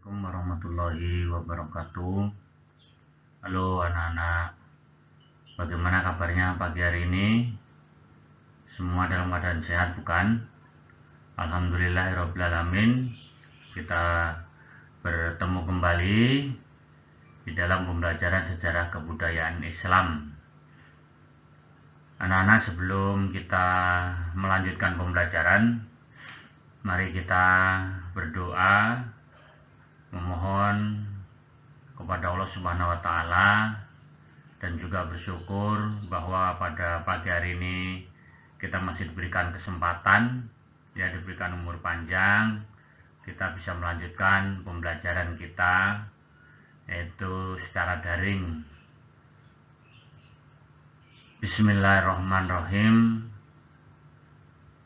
Assalamualaikum warahmatullahi wabarakatuh. Halo anak-anak, bagaimana kabarnya pagi hari ini? Semua dalam keadaan sehat bukan? Alhamdulillahirrabbilalamin. Kita bertemu kembali di dalam pembelajaran sejarah kebudayaan Islam. Anak-anak, sebelum kita melanjutkan pembelajaran, mari kita berdoa memohon kepada Allah Subhanahu wa taala dan juga bersyukur bahwa pada pagi hari ini kita masih diberikan kesempatan, diberikan umur panjang, kita bisa melanjutkan pembelajaran kita yaitu secara daring. Bismillahirrahmanirrahim.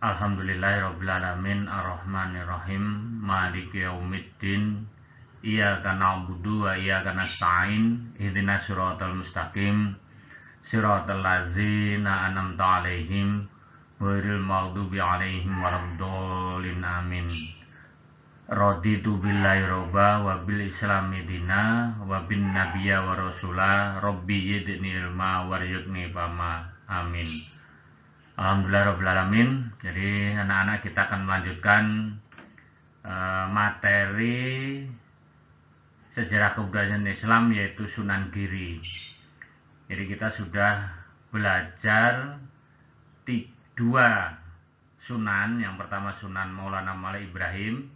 Alhamdulillahirrabbilalamin, arrahmanirrahim, maliki yaumiddin, iyyaka na'budu wa iyyaka nasta'in, ihdinas siratal mustaqim, siratal ladzina an'amta 'alaihim, ghairil maghdubi 'alaihim waladdallin, amin. Raditu billahi robba wa bil islami dina wa bin nabiyya wa rasula rabbi yidni ilma warzuqni fahma, amin. Alhamdulillahirrabbilalamin. Jadi anak-anak, kita akan melanjutkan materi sejarah kebudayaan Islam yaitu Sunan Giri. Jadi kita sudah belajar dua Sunan. Yang pertama Sunan Maulana Malik Ibrahim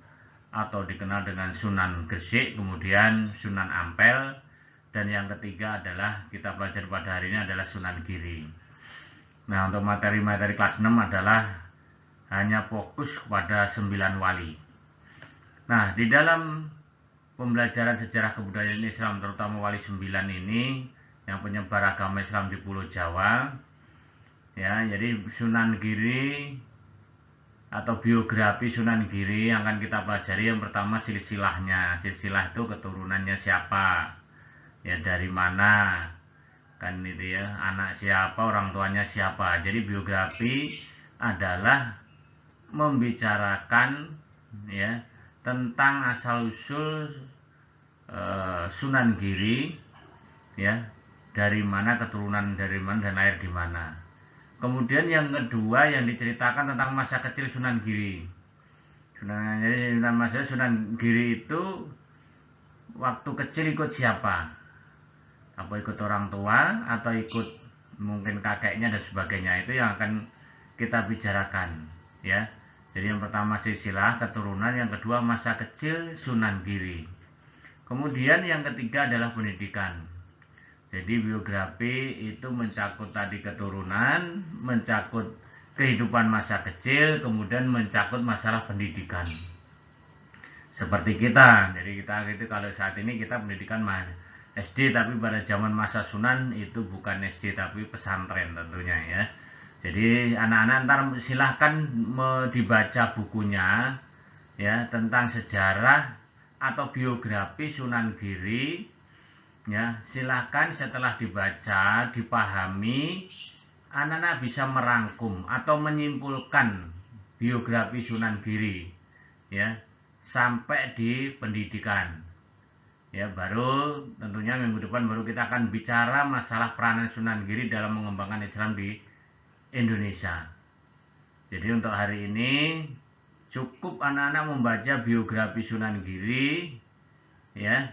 atau dikenal dengan Sunan Gresik, kemudian Sunan Ampel, dan yang ketiga adalah kita belajar pada hari ini adalah Sunan Giri. Nah, untuk materi-materi kelas 6 adalah hanya fokus kepada 9 wali. Nah, di dalam pembelajaran sejarah kebudayaan Islam, terutama wali 9 ini yang penyebar agama Islam di Pulau Jawa, ya, jadi Sunan Giri atau biografi Sunan Giri yang akan kita pelajari. Yang pertama silsilahnya. Silsilah itu keturunannya siapa, ya, dari mana, kan itu ya, anak siapa, orang tuanya siapa. Jadi biografi adalah membicarakan, ya, tentang asal usul Sunan Giri, ya, dari mana, keturunan dari mana, dan lahir di mana. Kemudian yang kedua yang diceritakan tentang masa kecil Sunan Giri. Jadi Sunan Giri itu waktu kecil ikut siapa? Apa ikut orang tua atau ikut mungkin kakeknya dan sebagainya. Itu yang akan kita bicarakan, ya. Jadi yang pertama silsilah keturunan, yang kedua masa kecil Sunan Giri. Kemudian yang ketiga adalah pendidikan. Jadi biografi itu mencakup tadi keturunan, mencakup kehidupan masa kecil, kemudian mencakup masalah pendidikan. Seperti kita, jadi kita itu kalau saat ini kita pendidikan SD, tapi pada zaman masa Sunan itu bukan SD tapi pesantren tentunya, ya. Jadi anak-anak ntar silahkan dibaca bukunya, ya, tentang sejarah atau biografi Sunan Giri, ya. Silahkan setelah dibaca, dipahami, anak-anak bisa merangkum atau menyimpulkan biografi Sunan Giri, ya, sampai di pendidikan. Ya, baru tentunya minggu depan baru kita akan bicara masalah peranan Sunan Giri dalam mengembangkan Islam di Indonesia. Jadi untuk hari ini cukup anak-anak membaca biografi Sunan Giri, ya,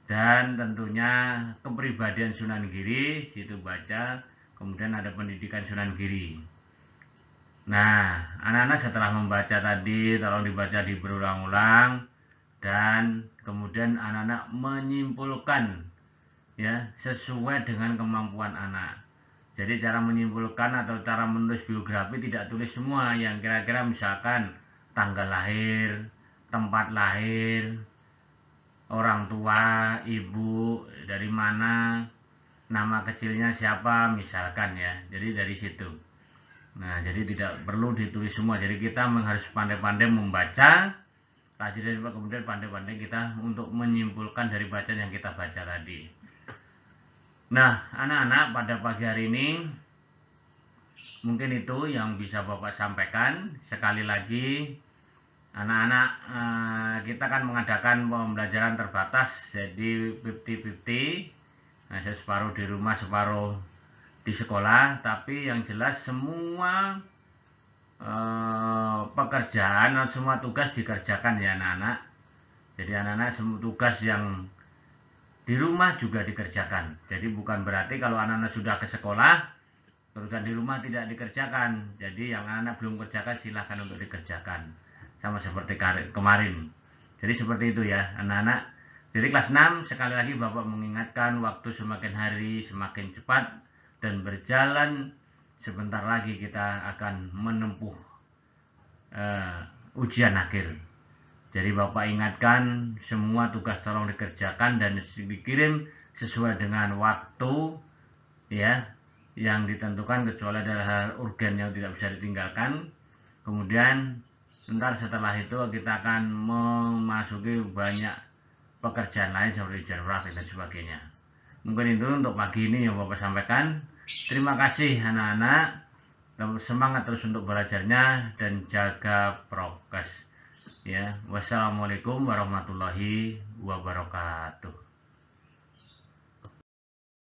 dan tentunya kepribadian Sunan Giri situ baca, kemudian ada pendidikan Sunan Giri. Nah, anak-anak setelah membaca tadi tolong dibaca di berulang-ulang, dan kemudian anak-anak menyimpulkan, ya, sesuai dengan kemampuan anak. Jadi cara menyimpulkan atau cara menulis biografi tidak tulis semua yang kira-kira misalkan tanggal lahir, tempat lahir, orang tua, ibu, dari mana, nama kecilnya siapa misalkan, ya. Jadi dari situ. Nah, jadi tidak perlu ditulis semua. Jadi kita harus pandai-pandai membaca, rajin, kemudian pandai-pandai kita untuk menyimpulkan dari bacaan yang kita baca tadi. Nah, anak-anak, pada pagi hari ini mungkin itu yang bisa Bapak sampaikan. Sekali lagi anak-anak kita kan mengadakan pembelajaran terbatas, jadi 50-50, nah, separuh di rumah separuh di sekolah. Tapi yang jelas semua pekerjaan dan semua tugas dikerjakan ya anak-anak. Jadi anak-anak semua tugas yang di rumah juga dikerjakan. Jadi bukan berarti kalau anak-anak sudah ke sekolah pekerjaan di rumah tidak dikerjakan. Jadi yang anak-anak belum kerjakan silahkan untuk dikerjakan, sama seperti kemarin. Jadi seperti itu ya anak-anak. Jadi kelas 6 sekali lagi Bapak mengingatkan, waktu semakin hari semakin cepat dan berjalan. Sebentar lagi kita akan menempuh ujian akhir. Jadi Bapak ingatkan semua tugas tolong dikerjakan dan dikirim sesuai dengan waktu ya yang ditentukan, kecuali ada hal urgen yang tidak bisa ditinggalkan. Kemudian setelah itu kita akan memasuki banyak pekerjaan lain seperti ujian praktik dan sebagainya. Mungkin itu untuk pagi ini yang Bapak sampaikan. Terima kasih anak-anak, semangat terus untuk belajarnya dan jaga prokes ya. Wassalamualaikum warahmatullahi wabarakatuh.